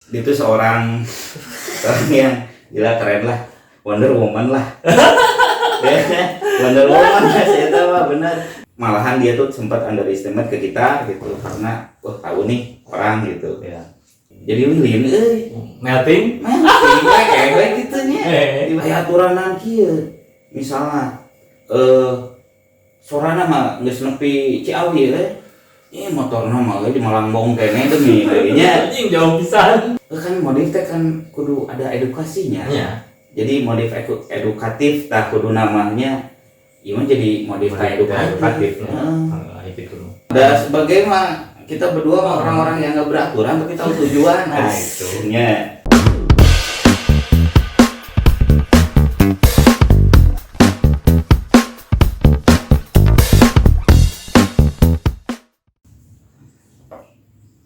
Dia tuh seorang yang gila, keren lah, Wonder Woman lah. Wonder Woman lah, saya tahu benar. Malahan dia tuh sempat underestimate ke kita gitu karena tahu nih orang gitu. Ya. Jadi lilin Melting kayak gitu nya. Di aturanan kieu. Misalnya sorana mah geus nepi Ciawi motorna mah di Malangbong kene demi nya. anjing jauh pisan. Kan modif teh kan kudu ada edukasinya. Iya. Jadi modif edukatif tah kudu namanya. Ieu jadi modif edukatif. Gitu. Dan sebagai mah kita berdua mah orang-orang yang enggak beraturan tapi tahu tujuan. Nah, itu. Nya.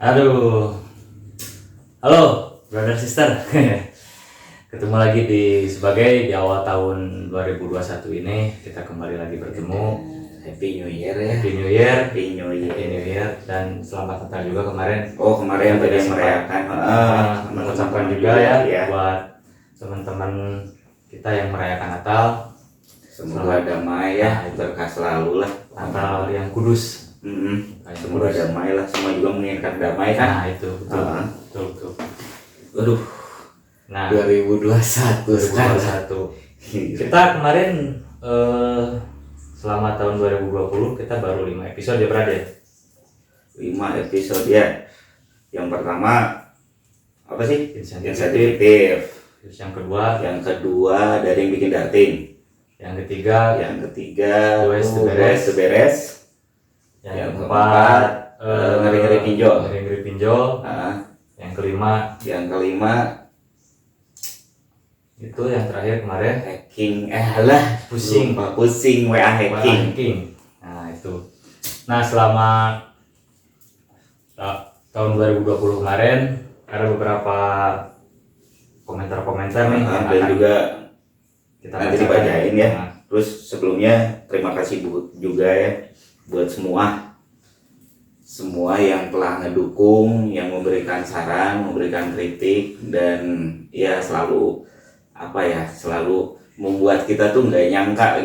Aduh. Halo, brother sister. Ketemu lagi di awal tahun 2021 ini kita kembali lagi bertemu. Happy New Year ya. Happy New Year. Happy New Year. Happy New Year dan selamat Natal juga kemarin. Kemarin tadi merayakan. Mengucapkan juga ya buat teman-teman kita yang merayakan Natal. Semoga damai ya, berkah selalu lah. Natal yang kudus. Semoga damai lah, semua juga menginginkan damai kan. Nah itu betul. Aduh. Nah 2021 kita kemarin selama tahun 2020 kita baru 5 episode ya Brad ya. 5 episode ya. Yang pertama apa sih? Insensitif. Terus yang kedua dari yang bikin darting. Yang ketiga Wes beres. Yang keempat ngeri-ngeri pinjol. Yang kelima itu yang terakhir kemarin hacking pusing WA hacking. Nah itu. Nah selama tahun 2020 kemarin ada beberapa komentar nih yang dan juga kita nanti dibacain ya. Terus sebelumnya terima kasih juga ya buat semua yang telah ngedukung, yang memberikan saran, memberikan kritik, dan ya selalu membuat kita tuh nggak nyangka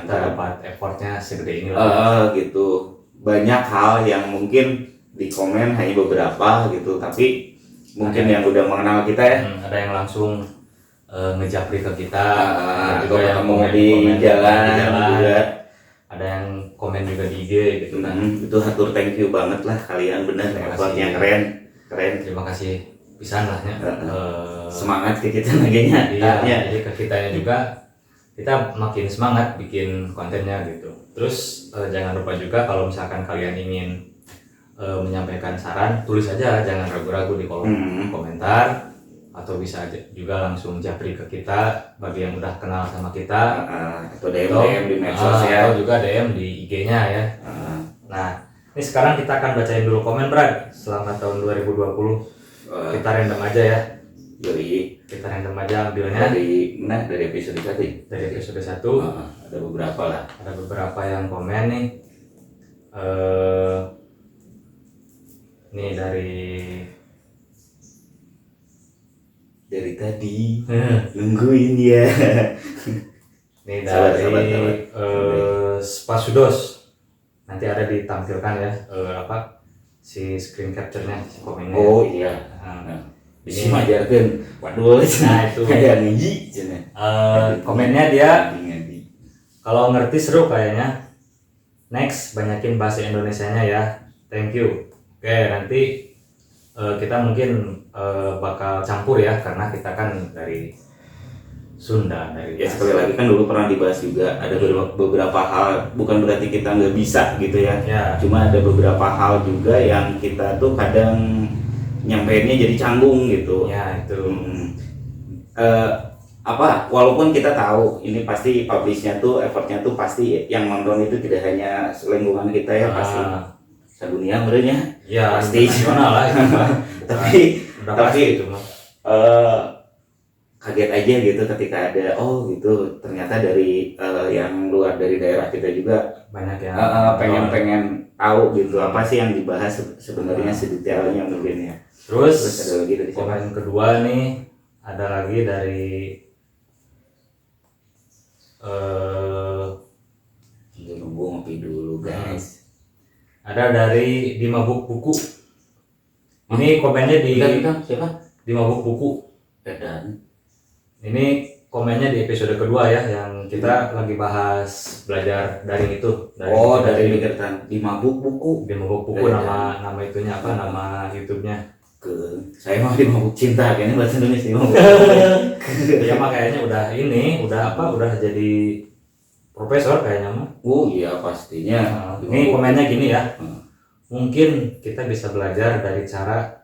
dapat effortnya segede ini lah. Gitu. Banyak hal yang mungkin di komen hanya beberapa gitu, tapi mungkin yang udah mengenal kita ya. Ada yang langsung ngejapri ke kita, atau ketemu di jalan juga. Ada yang komen juga di IG gitu kan. Itu hatur thank you banget lah kalian, bener effortnya keren. Terima kasih pisan lah ya. Semangat ke kita lagi nya. Jadi ke kitanya juga kita makin semangat bikin kontennya gitu. Terus jangan lupa juga kalau misalkan kalian ingin menyampaikan saran, tulis aja, jangan ragu-ragu di kolom komentar, atau bisa juga langsung japri ke kita bagi yang udah kenal sama kita, atau DM di medsos ya, atau juga DM di IG-nya ya. Nah, ini sekarang kita akan bacain dulu komen Brad. Selamat tahun 2020. Kita random aja ya. Yoi. Kita random aja ambilnya dari episode 1. Dari episode 1. Ada beberapa lah. Ada beberapa yang komen nih. Nih dari tadi nungguin ya. Nih dari Spasudos. Nanti ada ditampilkan ya si screen capture-nya, si komennya. Oh iya. Ini majarkan. Waduh, nah itu kayak ngiji. Komennya dia kalau ngerti seru kayaknya. Next, banyakin bahasa Indonesianya ya. Thank you. Oke, nanti kita mungkin bakal campur ya, karena kita kan dari Sunda, dari sekali lagi kan dulu pernah dibahas juga ada beberapa hal, bukan berarti kita nggak bisa gitu ya. Cuma ada beberapa hal juga yang kita tuh kadang nyampeinnya jadi canggung gitu. Ya itu. Walaupun kita tahu ini pasti publishnya tuh effortnya tuh pasti yang nonton itu tidak hanya lingkungan kita ya, pasti sedunia merenya. Ya pasti nasional lah. tapi itu mah. Kaget aja gitu ketika ada gitu ternyata dari yang luar dari daerah kita juga banyak yang pengen tahu gitu apa sih yang dibahas sebenarnya sedetailnya mungkin ya. Terus ada lagi dari siapa? komen kedua nih, ada lagi dari nunggu ngopi dulu guys. Ada dari di Mabuk Buku. Ini komennya di siapa? Di Mabuk Buku. Dan Ini komennya di episode kedua ya, yang kita lagi bahas belajar daring itu. Dari Pikirtan di Mabuk Buku. Di Mabuk Buku nama itunya apa? Nama YouTube-nya. Saya mah di Mabuk Cinta, kayaknya bahasa Indonesia di Mabuk. Ya mah kayaknya udah jadi profesor kayaknya mah. Oh iya pastinya. Ini komennya gini ya. Mungkin kita bisa belajar dari cara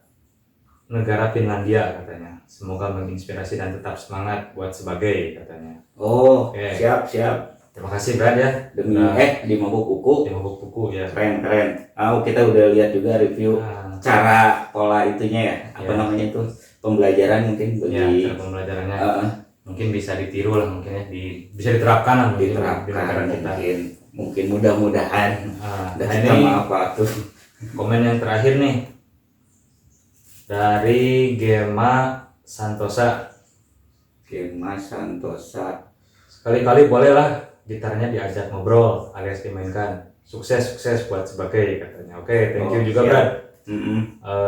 negara Finlandia katanya. Semoga menginspirasi dan tetap semangat buat sebagai katanya. Oh, siap. Terima kasih Brad ya. Di Mabuk Buku. Di Mabuk Buku ya. Keren. Kita udah lihat juga review cara pola itunya ya. Apa namanya itu? Pembelajaran mungkin bagi cara pembelajarannya. Mungkin bisa ditiru lah mungkin ya, bisa diterapkan lah di negara kita. Mungkin mudah-mudahan. Dan ini apa tuh? Komen yang terakhir nih dari Gema Santosa. Sekali-kali bolehlah gitarnya diajak ngobrol alias dimainkan. Sukses buat sebagai katanya. Oke, thank you juga Brad.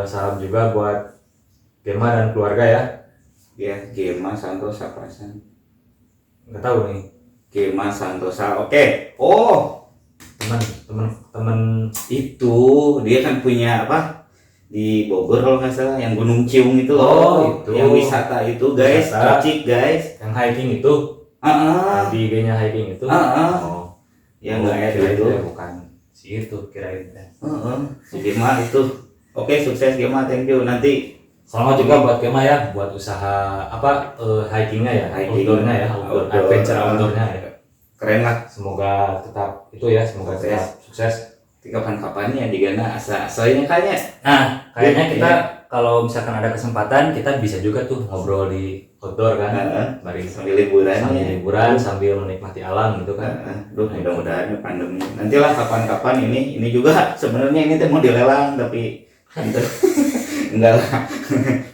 Salam juga buat Gema dan keluarga ya. Ya, Gema Santosa perasaan. Nggak tahu nih. Gema Santosa. Oke. Oh, teman itu dia kan punya apa? Di Bogor kalau nggak salah, yang Gunung Ciung itu loh. Oh, itu. Yang wisata itu guys, cocik guys. Yang hiking itu. Di IG-nya hiking itu. Oh. Yang nggak ada itu. Bukan si itu kirain. Si Gema itu. Oke, sukses Gema, thank you. Nanti selamat juga buat Gema ya, buat usaha hikingnya ya, outdoornya ya, adventure outdoornya ya. Keren lah. Semoga tetap itu ya, semoga tetap sukses. Kapan-kapan ya digana asalnya kayaknya. Nah, kayaknya kita kalau misalkan ada kesempatan kita bisa juga tuh ngobrol di outdoor kan, sambil liburan, sambil menikmati alam gitu kan. Mudah-mudahan pandemi. Nantilah kapan-kapan ini juga sebenarnya ini mau dilelang tapi enggak lah.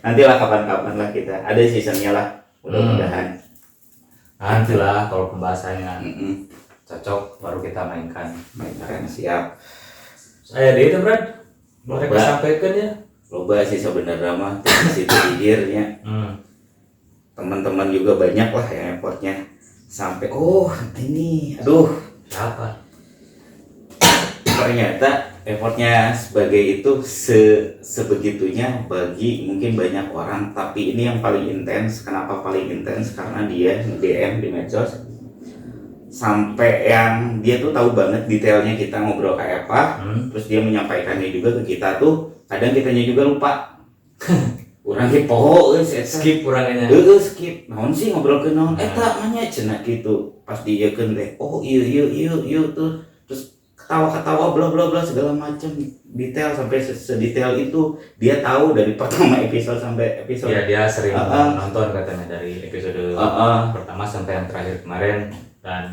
Nantilah kapan-kapan lah kita. Ada seasonnya lah. Mudah-mudahan. Nantilah kalau pembahasannya cocok baru kita mainkan. Siap. Saya itu Brad. Mereka sampaikan ya. Loba sih sebenarnya mah di situ hidupnya. Teman-teman juga banyak lah yang effortnya sampai ini siapa? Ternyata effortnya sebagai itu sebegitunya bagi mungkin banyak orang, tapi ini yang paling intens. Kenapa paling intens? Karena dia nge-DM di medsos sampai yang dia tuh tahu banget detailnya kita ngobrol kayak apa. Terus dia menyampaikannya juga ke kita tuh, kadang kitanya juga lupa. Urang ge poho skip urangnya. Skip. Naon sih ngobrol ke naon? Eta mah nya cenah kitu. Pas diekeun teh, oh iya tuh. Terus ketawa bla bla bla segala macam detail sampai sedetail itu dia tahu dari pertama episode sampai episode. Iya, dia sering nonton katanya dari episode pertama sampai yang terakhir kemarin, dan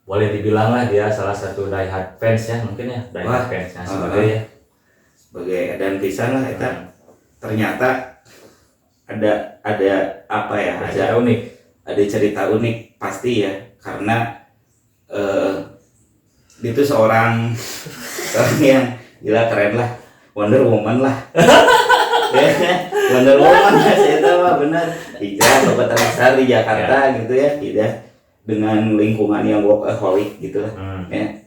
boleh dibilang lah dia salah satu diehard fans ya, mungkin ya diehard fansnya sebagai dan pisan lah eta. Ternyata ada apa ya? Ada unik. Ada cerita unik pasti ya, karena dia tuh seorang yang gila, keren lah, Wonder Woman lah. Wonder Woman lah, saya tahu mah benar. Hijrah ke Kota Besar di Jakarta gitu ya, tidak dengan lingkungan yang workaholic gitu lah. Ya.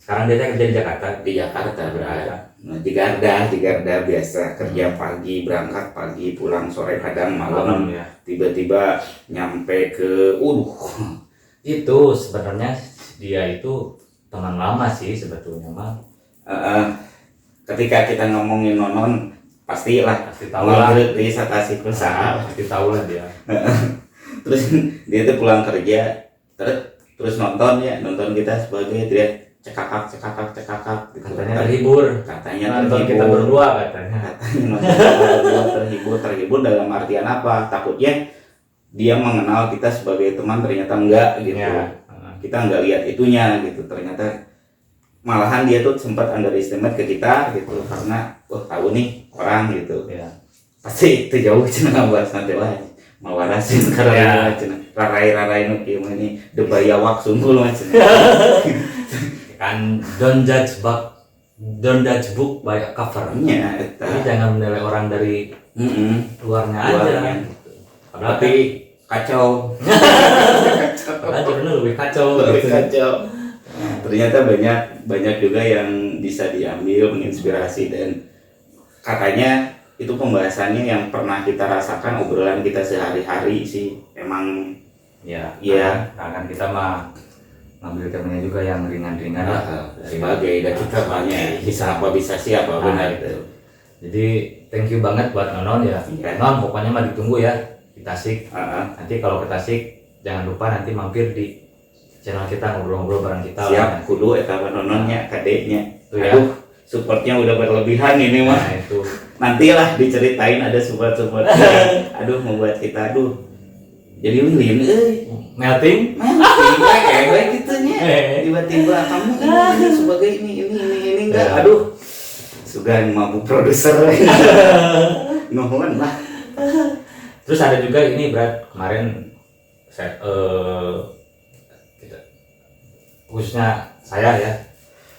Sekarang dia kerja di Jakarta. Di Jakarta berada. Nah, di Garda biasa kerja pagi, berangkat pagi, pulang sore, kadang malam. Ya. Tiba-tiba nyampe ke itu sebenarnya dia itu teman lama sih sebetulnya mah. Ketika kita ngomongin Nonon pasti tahu lah di stasiun perusahaan, pasti tahu lah dia. Terus dia tuh pulang kerja terus nonton kita sebagai dia cekakak gitu. Katanya terhibur kita berdua katanya nonton terhibur dalam artian apa? Takutnya dia mengenal kita sebagai teman, ternyata enggak gitu ya. Kita enggak lihat itunya gitu, ternyata malahan dia tuh sempat underestimate ke kita gitu karena tahu nih orang gitu ya. Pasti itu jauh cenah bahas nanti lah mawarasin karena cenah rarai nu kieu ini debayawak sungguh mah cenah Kan don't judge book by cover. nya eta Jadi jangan menilai orang dari luarnya aja. tapi kacau Padahal jurnal lebih kacau. lebih kacau. Ternyata banyak juga yang bisa diambil menginspirasi dan katanya itu pembahasannya yang pernah kita rasakan obrolan kita sehari-hari sih emang Ya. Kan kita mah ngambil temanya juga yang ringan-ringan sebagai dan kita banyak bisa siapa benar itu. Jadi thank you banget buat Nonon ya. Non pokoknya mah ditunggu ya di Tasik. Nanti kalau ke Tasik jangan lupa nanti mampir di channel kita ngobrol-ngobrol bareng kita. Siap kudu eta Nononnya kadeknya. Tuh ya. Aduh, supportnya udah berlebihan ini mah. Nah, itu. Nantilah diceritain ada support. Aduh membuat kita jadi lilin Melting kayak gitunya. Tiba-tiba kamu ini sebagai ini enggak. Aduh. Sugan mabuk produser. Nuhun lah. Terus ada juga ini Brad kemarin saya khususnya saya ya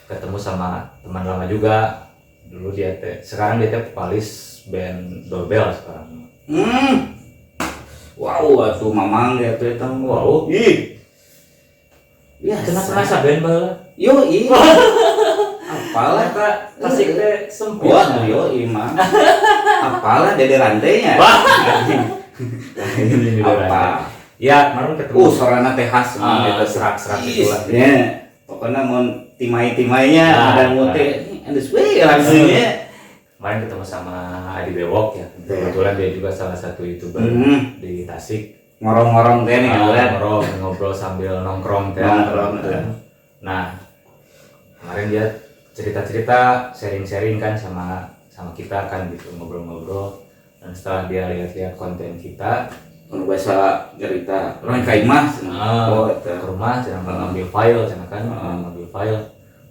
ketemu sama teman lama juga dulu sekarang dia vokalis band Doorbell sekarang. Wow, atuh mamang dia tuh eta. Wow. Ih. Ya, kenapa band bae? Yo, apalah Tasik teh sempit. Wah, yo imah. Apalah dede rantainya. Apa? Ya, kemarin ketemu. Sorana teh khas itu serak-serak itu lah. Ya. Pokoknya mau timai-timainya ada mote endus we langsungnya. Kemarin ketemu sama Adi Bewok ya. Kebetulan dia juga salah satu YouTuber di Tasik. Ngorong-ngorong teh nih ngobrol sambil nongkrong teh. Nah, kemarin dia cerita-cerita, sharing-sharing kan sama kita kan gitu ngobrol-ngobrol. Dan setelah dia lihat-lihat konten kita, bahasa cerita orang kaimah ke rumah jangan ngambil file kan ngambil file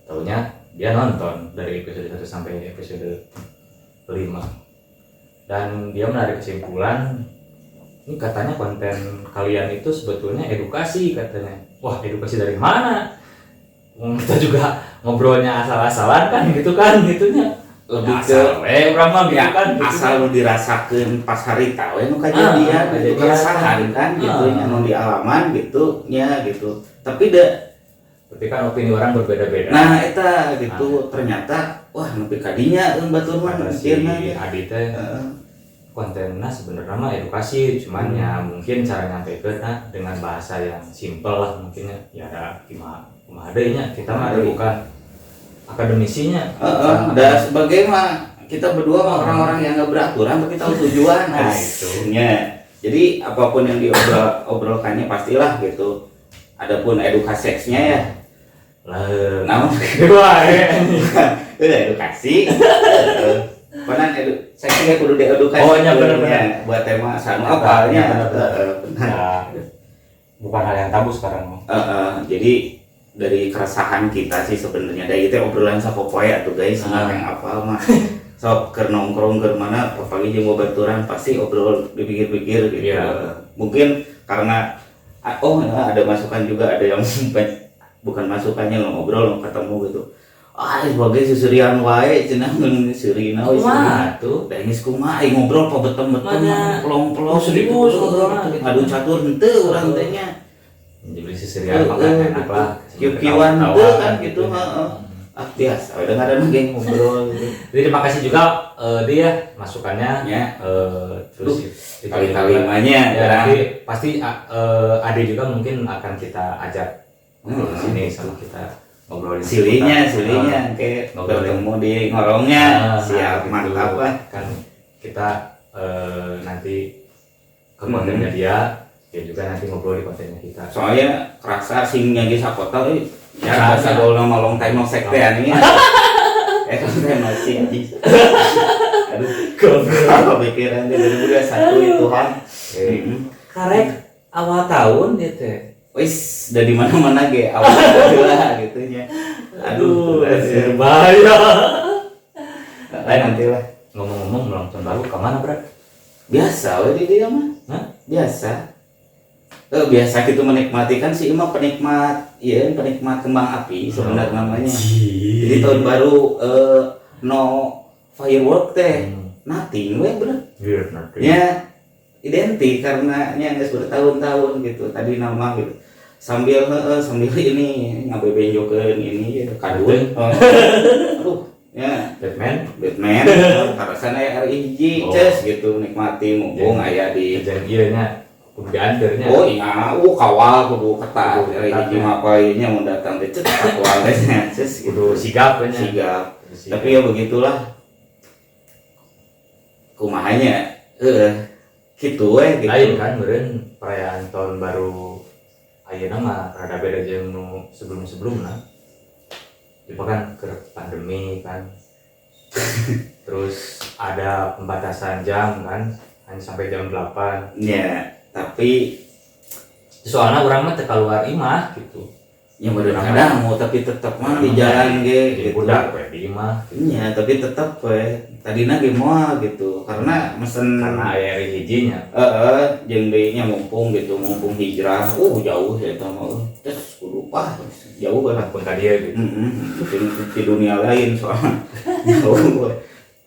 taunya dia nonton dari episode 1 sampai episode 5 dan dia menarik kesimpulan ini katanya konten kalian itu sebetulnya edukasi katanya. Wah, edukasi dari mana? Kita juga ngobrolnya asal-asalan kan gitu kan gitunya lebih asal, ke urang mah gitu kan gitu. Asal lu dirasakeun pas hari tahu nu kejadian itu kerasahan kan gitu nya nu di alaman gitu nya gitu tapi kan opini orang berbeda-beda. Nah eta gitu ternyata wah nepi kadinya batur mah mikirna Adi teh kontennya sebenarnya mah edukasi cuman ya mungkin cara nyampekeun dengan bahasa yang simpel lah mungkin ya ada kumaha deui nya kita mah bukan akademisinya. Ada sebagai mah kita berdua mah orang-orang yang nggak beraturan tapi tahu tujuan. Nah itu nya. Jadi apapun yang diobrolkannya pastilah gitu. Adapun edukasi seksnya ya. Nah, udah edukasi. Konan seksnya kudu diedukasi. Oh iya benar. Buat tema sama apalnya. Bukan hal yang tabu sekarang. Jadi dari keresahan kita sih sebenarnya dari itu obrolan sapopoe atuh guys yang apa mah sok keur nongkrong keur mana apalagi jeung babaturan pasti obrol dipikir-pikir gitu. Mungkin karena ada masukan juga ada yang bukan masukannya ngobrol ketemu gitu. Sebagai susurian wae cenah ngeun seurina we tuh da geus kumaha ngobrol pabetem-betem pelong-pelong serius ngobrol ngadu catur henteu urang teh nya. Jadi seserian makan enak lah kiu-kiuan tuh kan gitu biasa udah nggak ada lagi ngobrol gitu. Jadi terima kasih juga dia masukannya terus kali-kalimanya nanti pasti Ade juga mungkin akan kita ajak di sini sama kita ngobrolin silinya kayak bertemu di ngorongnya siap mantap lah kan kita nanti ke kontennya dia juga nanti ngobrol di kontennya kita. Soalnya kerasa singnya di sakota ya bahasa gaul nama long time no sektean ini. Konten masih anjing. Aduh, goblok pikiran dia 2021 itu kan. Karek awal tahun dia teh. Wis dari mana-mana ge awal lah gitu nya. Aduh, bahaya. Lain nanti lah. Ngomong-ngomong ulang tahun baru kemana Bro? Biasa we di dia mah. Hah? Biasa. Biasa gitu menikmati kan sih mah penikmat, iya penikmat kembang api sebenarnya namanya. Jadi tahun baru no firework teh, nothing we bro. Iya, nothing. Ya identik karena nya geus bertahun-tahun gitu. Tadi nama gitu. Sambil ini ngabebenjokeun ini kadun. Aduh, ya Batman karena sana RIG ces gitu nikmati mumpung aya di janjiannya kudu diandernya. Oh iya, kawal kudu ketat. RIG mah nya mau datang teh cet kawal teh ces Kudu sigap nya. Sigap. Tapi ya begitulah. Kumahanya gitu we gitu. Lain kan meureun perayaan tahun baru ayeuna mah rada beda jeung nu sebelum-sebelumna. Coba kan ke pandemi kan. Terus ada pembatasan jam kan, hanya sampai jam 8. Ya, tapi Soalnya orang mah teu keluar imah gitu. ya bener mau tapi tetap mah di jalan ge Jadi gitu. budak we di imah. Iya, tapi tetap we tadina ge moal gitu. Karena mesen Karena aya hijinya. jeung deui nya mumpung hijrah. Jauh ya eta mah. Terus kudu jauh banget Pun tadi ya gitu. di dunia lain soalnya jauh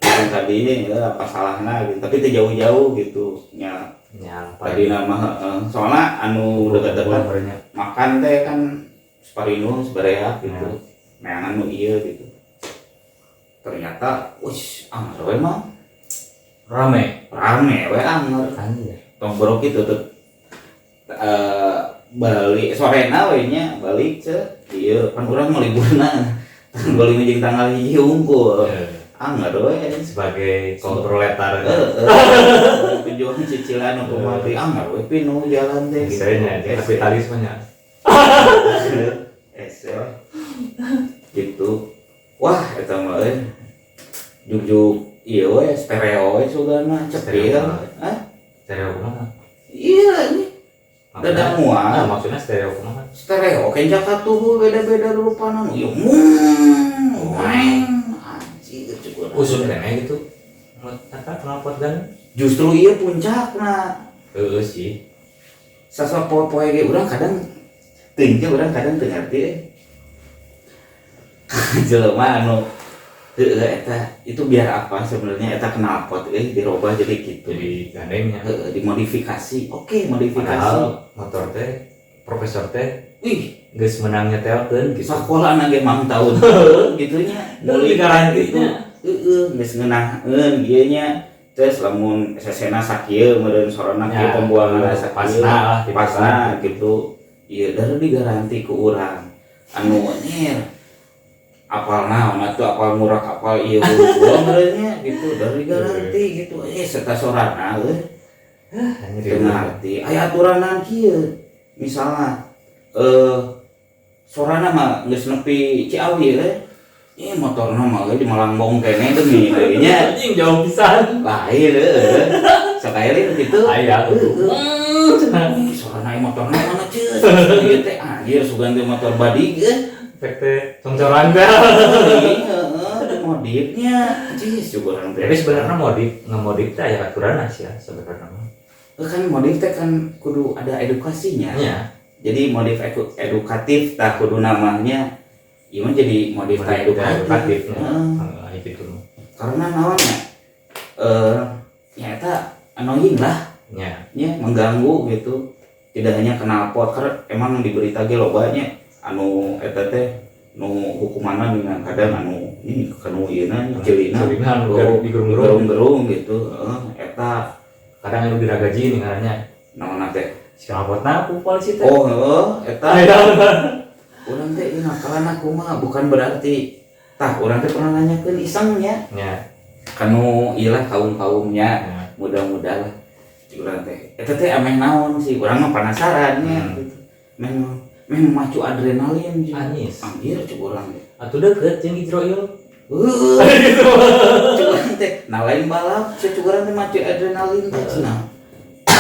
yang tadinya ya apa salahnya gitu tapi itu jauh-jauh gitu ya tadi nama soalnya anu dekat-dekat makan teh kan separinu sebereak gitu neangan nu iya gitu ternyata anger we mah rame we anger anjir tongbrok itu tuh balik sorena we nya balik ieu kan urang mau liburna tanggal 5 jeung tanggal 1 unggul anger we sebagai proletar penjualan cicilan untuk mati anger we pinu jalan teh istilahnya kapitalismenya gitu wah eta mah jujuk ieu we stereo we sugana cepil stereo kumaha iya ini dadak mual maksudnya stereo kumaha stereo kencak atuh beda-beda rupana ieu usum kene gitu apa knalpot dan justru iya puncakna sih sasa poe-poe ge urang kadang teuing urang kadang teu ngarti jelema anu eta itu biar apa sebenarnya eta knalpot dirobah jadi gitu jadi gandengnya dimodifikasi modifikasi padahal motor teh profesor teh geus menangnya teokeun gitu sakola na ge mang tahun gitunya mulai garantinya geus ngeunaheun ieu nya tes lamun sesena sakieu meureun sorona kieu pembuangan sakieu pasna gitu ieu dari digaranti ku urang anu nyer apal naon atuh apal murah apal ieu meureun nya gitu dari garanti gitu serta sorana teu ngarti aya aturanan kieu misalna sorana mah geus nepi Ciawi motorna mah di Malangbong kene demi nya anjing jauh pisan lain sakaeli kitu aya sorana motorna mana ceus ieu teh anjir sugan teh motor body efek teh congcoran teh modifnya cis juga orang tapi sebenarnya ngemodif teh aya aturan sih ya sebenarnya kan modif teh kan kudu ada edukasinya ya jadi modif edukatif tak kudu namanya ieu jadi modif edukatif gitu karena naonnya ya eta annoying lah ya mengganggu gitu tidak hanya knalpot karena emang di berita ge lobanya anu eta teh nu hukumanna dengan kadang anu ini kanu ieu na nyicilina digerung-gerung gitu eta kadang anu diragaji nih ngarannya naonna teh knalpotna ku polisi teh eta urang teh nakalan aku mah bukan berarti urang teh pernah nanyakeun isengnya kanu ieu lah kaum-kaumnya mudah-mudahan urang teh eta teh ameh naon sih urang mah penasaran nya gitu meh memacu adrenalin anis anjir coba urang teh atuh deukeut jeung hidro ieu urang teh lain balap urang teh macu adrenalin teh cenah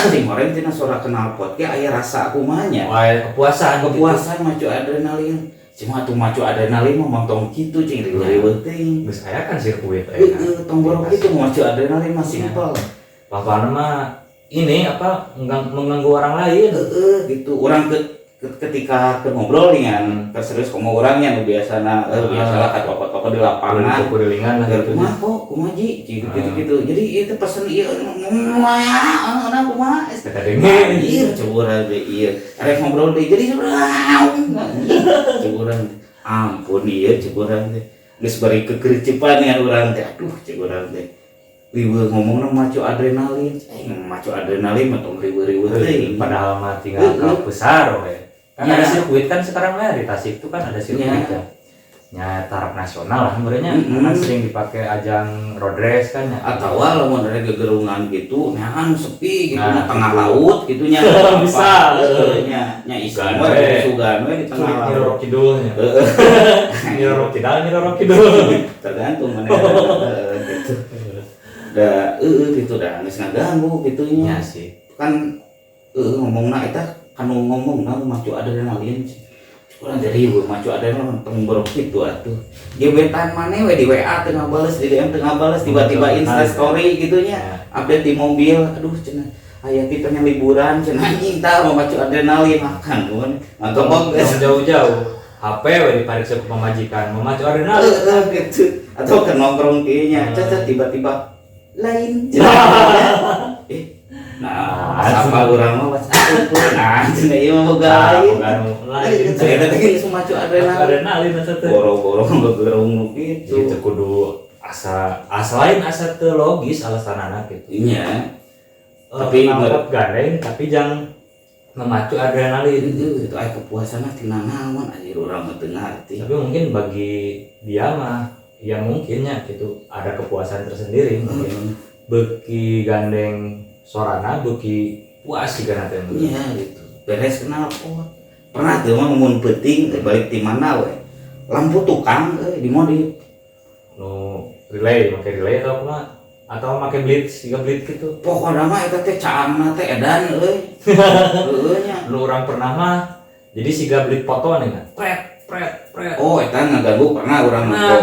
sing orang tina sora knalpot ge aya rasa kumanya kepuasan macu adrenalin cuma tuh macu adrenalin mah mantong kitu cing riweuh teuing. Geus aya kan sirkuit Tong borok kitu macu adrenalin mah simpel. Lapangan mah ini mengganggu orang lain. Gitu. Urang ketika ngobrol dengan keserius komo orangnya biasana biasalah ka toko-toko di lapangan kurilingan lah gitu. Kumaha ji gitu. Jadi itu pesen ieu kumaha kumaha Kata dengeng. Iya, ceburang deh, iya. Arek ngobrol deh, jadi ceburang. Ampun iya, ceburang deh. Geus bari kegerecepan dengan urang teh. Aduh, ceburang deh. Riweuh ngomongna macu adrenalin. Macu adrenalin mah tong riweuh-riweuh teh. Padahal mah tinggal ke besar we. Kan ada sirkuit kan sekarang ya di Tasik itu kan ada sirkuit ya. Nya taraf nasional lah sebenarnya kan sering dipakai ajang road race kan ya. Atau lamun ada gegerungan gitu nyahan sepi gitu tengah laut gitu nya bisa nya isan we sugan we di tengah laut Nyiroro Kidul nya. Nyiroro Kidul tergantung mana gitu. Da gitu dah geus ngaganggu kitunya sih. Kan ngomongna eta kanu ngomongna macu adrenalin. Urang jadi macu adrenalin tong borok kitu atuh. Gebetan maneh we di WA teu ngabales, di DM teu ngabales, tiba-tiba Insta story gitunya. Update di mobil, aduh cenah aya tipenya liburan cenah anjing tah memacu adrenalin makan mun. Mantap jauh-jauh. HP we dipariksa ku pamajikan, memacu adrenalin gitu. Atau ke nongkrong kieu nya, cacat tiba-tiba lain. Nah, apa urang mah WhatsApp nah cenah ieu mah boga lain. Saya teh geus macu adrenalin eta teh. Boro-boro gegerung kitu. Itu kudu lain asa teu logis alasanana gitu. Iya. Tapi ngangkut gandeng tapi jangan memacu adrenalin. Itu aya kepuasanna tina naon anjir urang mah teu ngarti. Tapi mungkin bagi dia mah ya mungkinnya gitu ada kepuasan tersendiri mungkin. Beki gandeng sorana beki puas juga nanti. Iya gitu. Beres kenal pot. Pernah tuh mah mun peuting balik ti mana we. Lampu tukang di modif. Relay atau apa? Atau make blitz, 3 blitz gitu. Pokokna mah eta teh caangna teh edan euy. Heueuh nya. Lu orang pernah mah jadi 3 blitz foto nih kan. Pret. Oh eta ngaganggu pernah urang foto.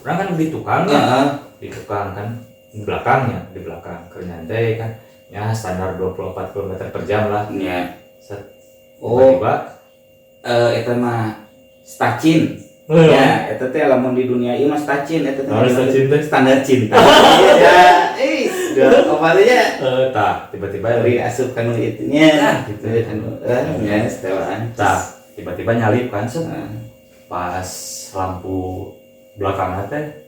Orang kan di tukang ya. Di tukang kan di belakang keur nyantai kan. Ya standar 24 km per jam lah. Iya. Tiba-tiba eta mah stacin. Ya, eta teh lamun di dunia ieu mah stacin eta teh standar cinta. Ya, kemarinnya tiba-tiba dari asup kanu itunya gitu anu nya setelan. Tiba-tiba nyalip kan pas lampu belakang teh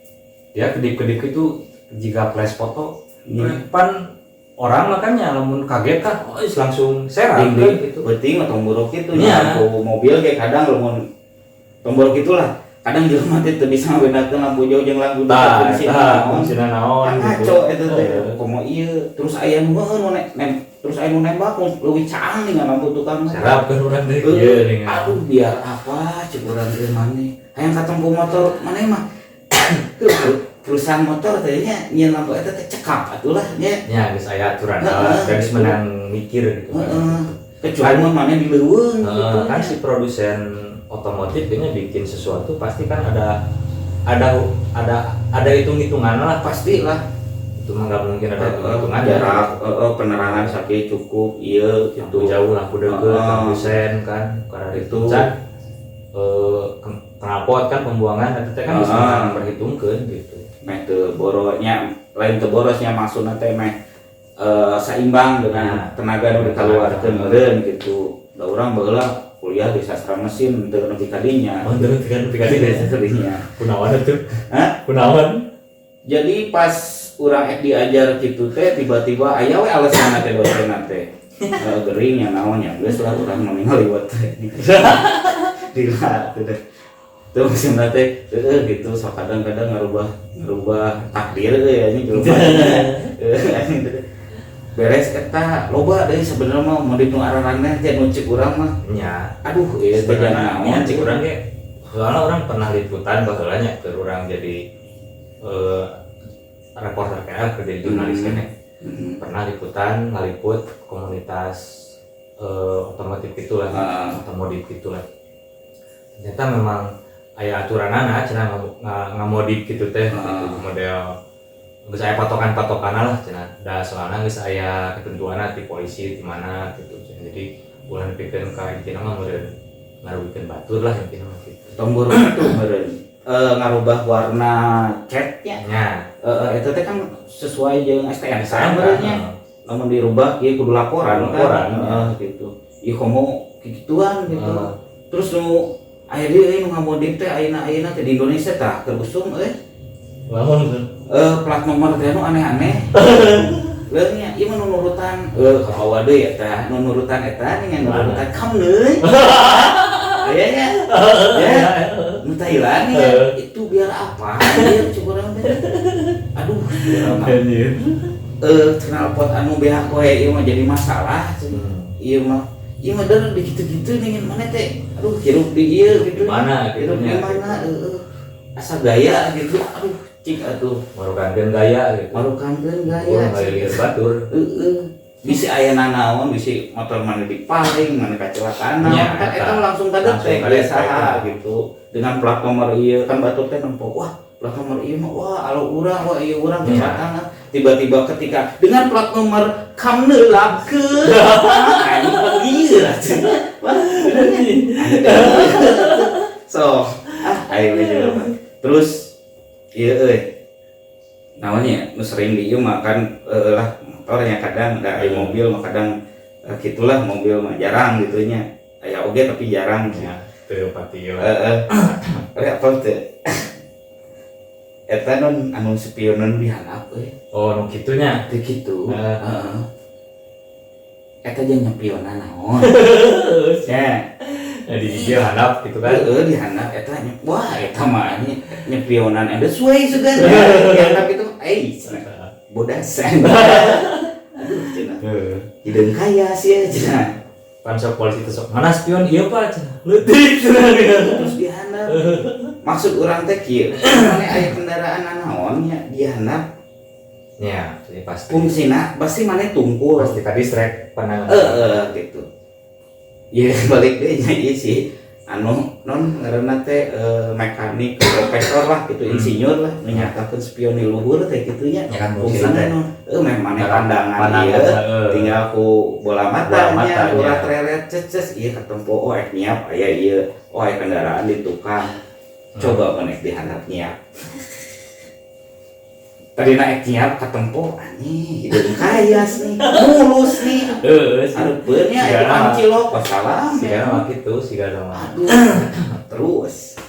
dia kedip-kedip itu jika flash foto pan orang makanya lamun kaget kan langsung serang gitu. Penting atau buruk itu nya lampu mobil kayak kadang lamun tombol gitulah kadang jelema teh teu bisa ngabedakeun lampu jauh jeung lampu dekat fungsina naon gitu. Ngaco eta teh komo ieu terus aya nu terus aya nu nembak leuwih caang dengan lampu tukang serap kan urang teh ieu nih. Aduh biar apa cek urang teh maneh hayang katempo motor maneh mah perusahaan motor teh nya nyeun lampu eta teh cekap atulah nya geus aya aturan geus menang mikir gitu kan. Kecuali maneh dileuweung gitu kan si produsen otomotif kayaknya bikin sesuatu pasti kan ada hitung-hitungan lah pastilah. Itu mah nggak mungkin ada hitung-hitungan jarak penerangan sakit cukup iya gitu jauh lampu deket lampu sen kan karena itu can knalpot kan pembuangan itu kan bisa diperhitungkan gitu. Meh teu borosnya lain teu borosnya maksudna teh meh seimbang dengan tenaga nu dikeluarkeun meureun gitu. Da urang baheula kuliah di sastra mesin teu nepi ka dinya. Oh, teu nepi ka dinya. Kunaon atuh? Kunaon? Jadi pas urang diajar kitu teh tiba-tiba aya we alasanna teh dosenna teh. Gering nya naonnya geus lah urang mah ngaliwat teh. Dila teh. Teu maksudna teh gitu sok kadang-kadang ngarubah takdir ya nya jelema. Beres eta loba deui sebenarnya mah mun di nu araranna teh nu cek urang mah nya aduh ieu teh jangan naon cek urang ge soalna urang pernah liputan baheula nya keur urang jadi reporter kerja jadi jurnalis kene pernah liputan ngaliput komunitas otomotif itulah otomotif itulah ternyata memang aya aturanana cenah ngamodif gitu teh gitu, model geus aya patokan-patokanna lah cenah. Da soalna geus aya ketentuanna ti polisi di mana gitu. Jadi ulah nepikeun ka intina mah meureun ngarubikeun batur lah intina mah gitu. Tombol itu meureun ngarubah warna catnya. Nya. Itu teh kan sesuai jeung STNK meureunnya. Lamun dirubah ieu kudu laporan kan. Gitu. Ieu komo kikituan gitu. Terus nu aya deui nu ngamodif teh ayeuna teh di Indonesia tah keur usum Lamun plat nomor teh nu aneh-aneh. Leung nya ieu mah nurutan kawa deui eta nurutan eta dengan nurutan kamneui. Aya nya. Ya. Nu Thailand ya itu biar apa? Biar cukuran teh. Aduh, anjir. Knalpot anu beak we ieu mah jadi masalah. Ieu mah der dikitu-kitu dengan mana teh. Aduh, hirup di ieu gitu. Mana gitu nya. Mana asa gaya gitu. Aduh, cik atuh. Marukankeun gaya gitu. Marukankeun gaya. Gaya batur. Bisi aya nanaon, bisi motor mana dipaling, mana kecelakaan. Kan eta langsung kadetek saha gitu. Dengan plat nomor ieu kan batur teh nempo. Wah, plat nomor ieu mah wah alo urang, wah ieu urang kecelakaan. Tiba-tiba ketika dengan plat nomor kamneulapkeun. Anjing panggil cenah. Wah, so, ayo juga. Terus ieu namanya nu sering di ieu mah kan lah motornya kadang ada mobil mah kadang gitulah mobil mah jarang gitunya. Aya oge tapi jarang ya. Teu pati lah. Apa teh? Eta non anu spionan dihandap Oh, nu kitunya. Teu kitu. Eta jeung nyepionan naon. Ya. Di video handap gitu kan. Dihandap eta wah eta mah nyepionan ada suai sugan. Dihandap itu bodas. Aduh cenah. Hideung kaya sih cenah. Pan sok polisi teh sok mana spion ieu Pak cenah. Leutik cenah. Terus dihandap. Maksud urang teh kieu. Mane aya kendaraan naon nya dihandap. Ya, jadi pasti. Fungsina pasti mane tungkul. Pasti ka distrek pandangan. Gitu. Iya balik deh ieu sih anu non ngaranna teh mekanik profesor lah gitu insinyur lah menyatakan spion di luhur teh kitu nya fungsina non maneh pandangan ieu tinggal ku bola matanya urat reret ceces ieu katempo nyiap aya ieu aya kendaraan di tukang coba maneh dihandap nyiap tadi naik nyiap katempo anjing hideung kayas nih mulus nih hareupeunnya aya pancilok wassalam sigana mah kitu sigana mah terus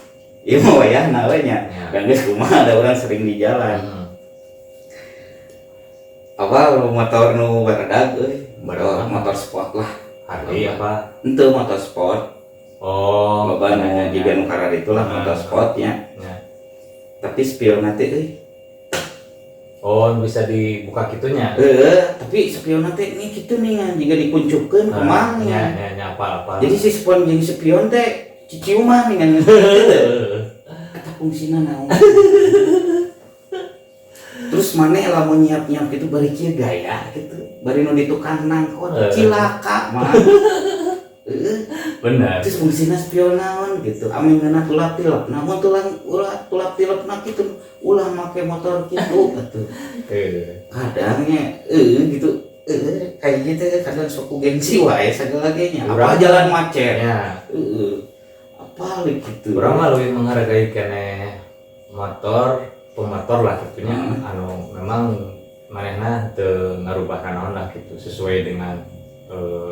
ieu mah wayahna we nya dan geus kumaha ada orang sering di jalan apa motor nu barudak motor sport lah Harley apa henteu motor sport loba nu jiga nu karar itulah motor sport nya tapi spion teh bisa dibuka kitunya. Tapi spion teh ini kitu nih jika dikuncukeun kemang nya. Apa. Jadi si spion jeung spion teh ciciuman dengan kata fungsina naon. Terus maneh lamun nyiap-nyiap gitu bari kieu gaya gitu. Bari nu di tukang nangkot cilaka mah. Benar. Terus fungsina spion naon gitu. Ame ngeuna tulap-tilap. Namun tulap-tilapna kitu ulah make motor kitu atuh. Kadangnya gitu kayak gitu kadang sok gengsi wae sagala nya. Apa jalan macet. Ya. Apa gitu. Urang mah leuwih menghargai keneh pemotor lah tentunya anu memang manehna teu ngarubah naon lah gitu sesuai dengan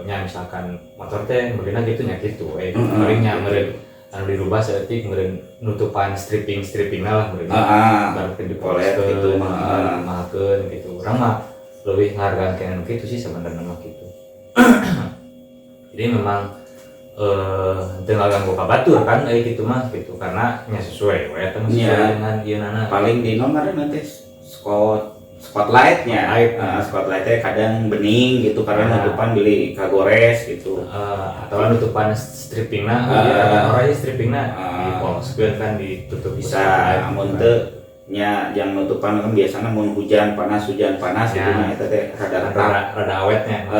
nya misalkan motor teh beuna kitu nya kitu paling nya meureun anu dirubah saeutik meureun nutupan stripping-strippingna lah meureun baru dipoles gitu mahakeun gitu. Urang mah leuwih ngargaan keneh kitu sih sebenarnya mah kitu. Jadi memang teu ngaganggu ka batur kan kitu mah gitu karena nya sesuai we eta sesuai dengan ieunana. Paling di nomor nanti spotlightnya, spotlightnya kadang bening gitu karena nutupan beli kagores gitu, atau nutupan strippingna, orangnya strippingna dipoloskeun kan ditutup bisa, namun teu nya yang nutupan kan biasanya mun hujan panas gitu nya eta teh rada awetnya,